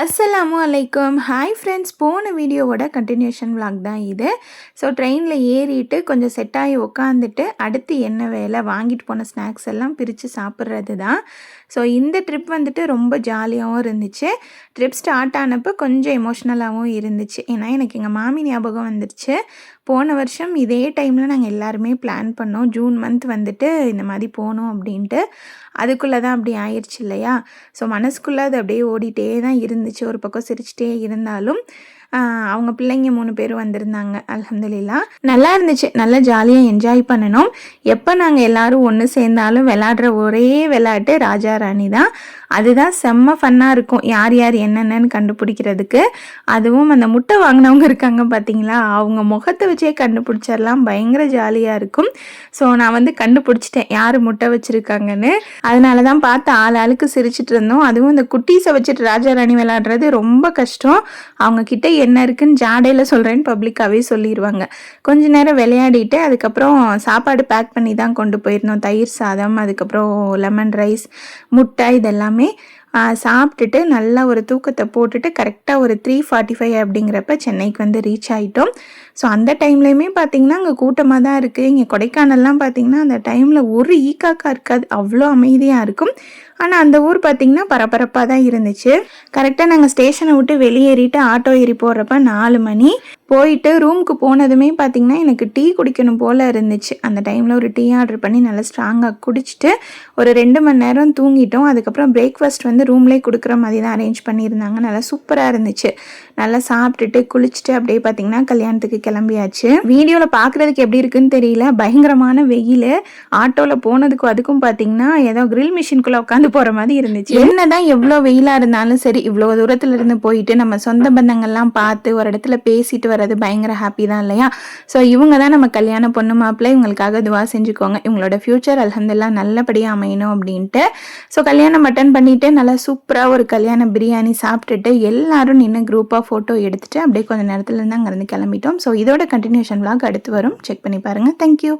அஸ்ஸலாமு அலைக்கும். Hi friends, போன வீடியோவோட கண்டினியூஷன் விளாக் தான் இது. ஸோ ட்ரெயினில் ஏறிட்டு கொஞ்சம் செட் ஆகி உக்காந்துட்டு அடுத்து என்ன வேலை, வாங்கிட்டு போன ஸ்நாக்ஸ் எல்லாம் பிரித்து சாப்பிட்றது தான். ஸோ இந்த ட்ரிப் வந்துட்டு ரொம்ப ஜாலியாகவும் இருந்துச்சு. ட்ரிப் ஸ்டார்ட் ஆனப்போ கொஞ்சம் எமோஷ்னலாகவும் இருந்துச்சு. ஏன்னா எனக்கு எங்கள் மாமி ஞாபகம் வந்துடுச்சு. போன வருஷம் இதே டைமில் நாங்கள் எல்லாருமே பிளான் பண்ணோம். ஜூன் மந்த் வந்துட்டு இந்த மாதிரி போகணும் அப்படின்ட்டு. அதுக்குள்ளே தான் அப்படி ஆயிடுச்சு இல்லையா? ஸோ மனசுக்குள்ளே அது அப்படியே ஓடிட்டே தான் இருந்துச்சு. ஒரு பக்கம் சிரிச்சிட்டே இருந்தாலும் அவங்க பிள்ளைங்க 3 பேரும் வந்திருந்தாங்க. அல்ஹம்துலில்லாஹ் நல்லா இருந்துச்சு. நல்லா ஜாலியாக என்ஜாய் பண்ணணும். எப்போ நாங்கள் எல்லோரும் ஒன்று சேர்ந்தாலும் விளாடுற ஒரே விளையாட்டு ராஜா ராணி தான். அதுதான் செம்ம ஃபன்னாக இருக்கும், யார் யார் என்னென்னு கண்டுபிடிக்கிறதுக்கு. அதுவும் அந்த முட்டை வாங்கினவங்க இருக்காங்க பார்த்தீங்களா, அவங்க முகத்தை வச்சே கண்டுபிடிச்சிடலாம். பயங்கர ஜாலியாக இருக்கும். ஸோ நான் வந்து கண்டுபிடிச்சிட்டேன் யார் முட்டை வச்சுருக்காங்கன்னு. அதனால தான் பார்த்து ஆளுக்கு சிரிச்சிட்டு இருந்தோம். அதுவும் இந்த குட்டீஸை வச்சுட்டு ராஜா ராணி விளையாடுறது ரொம்ப கஷ்டம். அவங்கக்கிட்ட என்ன இருக்குன்னு ஜாடையில் சொல்கிறேன்னு பப்ளிக்காகவே சொல்லிடுவாங்க. கொஞ்ச நேரம் விளையாடிட்டு அதுக்கப்புறம் சாப்பாடு பேக் பண்ணி தான் கொண்டு போயிருந்தோம். தயிர் சாதம், அதுக்கப்புறம் லெமன் ரைஸ், முட்டை, இதெல்லாமே சாப்பிட்டுட்டு நல்லா ஒரு தூக்கத்தை போட்டுட்டு கரெக்டாக ஒரு 3:45 அப்படிங்கிறப்ப சென்னைக்கு வந்து ரீச் ஆகிட்டோம். ஸோ அந்த டைம்லேயுமே பார்த்திங்கன்னா அங்கே கூட்டமாக தான் இருக்குது. இங்கே கொடைக்கானல்லாம் பார்த்திங்கன்னா அந்த டைமில் ஒரு ஈக்காக்கா இருக்காது, அவ்வளோ அமைதியாக இருக்கும். ஆனால் அந்த ஊர் பார்த்திங்கன்னா பரபரப்பாக தான் இருந்துச்சு. கரெக்டாக நாங்கள் ஸ்டேஷனை விட்டு வெளியேறிட்டு ஆட்டோ ஏறி போடுறப்ப 4 மணி. போயிட்டு ரூமுக்கு போனதுமே பார்த்திங்கன்னா எனக்கு டீ குடிக்கணும் போல் இருந்துச்சு. அந்த டைமில் ஒரு டீ ஆர்டர் பண்ணி நல்லா ஸ்ட்ராங்காக குடிச்சிட்டு ஒரு 2 மணி நேரம் தூங்கிட்டோம். அதுக்கப்புறம் பிரேக்ஃபாஸ்ட் வந்து ரூம்லேயே கொடுக்குற மாதிரி தான் அரேஞ்ச் பண்ணியிருந்தாங்க. நல்லா சூப்பராக இருந்துச்சு. நல்லா சாப்பிட்டுட்டு குளிச்சுட்டு அப்படியே பார்த்திங்கன்னா கல்யாணத்துக்கு கிளம்பியாச்சு. வீடியோவில் பார்க்குறதுக்கு எப்படி இருக்குன்னு தெரியல, பயங்கரமான வெயில். ஆட்டோவில் போனதுக்கும் அதுக்கும் பார்த்திங்கன்னா ஏதோ கிரில் மிஷின்குள்ளே உட்காந்து போகிற மாதிரி இருந்துச்சு. என்னதான் எவ்வளோ வெயிலாக இருந்தாலும் சரி, இவ்வளோ தூரத்தில் இருந்து போயிட்டு நம்ம சொந்த பந்தங்கள்லாம் பார்த்து ஒரு இடத்துல பேசிட்டு வர்றது பயங்கர ஹாப்பி தான் இல்லையா? ஸோ இவங்க தான் நம்ம கல்யாண பொண்ணு மாப்பிள்ளை. இவங்களுக்காக துவா செஞ்சுக்கோங்க, இவங்களோட ஃப்யூச்சர் அல்ஹம்துலில்லாஹ் நல்லபடியாக அமையணும் அப்படின்ட்டு. ஸோ கல்யாணம் அட்டன் பண்ணிவிட்டு நல்லா சூப்பராக ஒரு கல்யாண பிரியாணி சாப்பிட்டுட்டு எல்லாரும் நின்று குரூப்பாக ஃபோட்டோ எடுத்துகிட்டு அப்படியே கொஞ்சம் நேரத்தில் இருந்து அங்கேருந்து கிளம்பிட்டோம். ஸோ இதோட கண்டினியூஷன் விளாக் அடுத்து வரும், செக் பண்ணி பாருங்கள். தேங்க்யூ.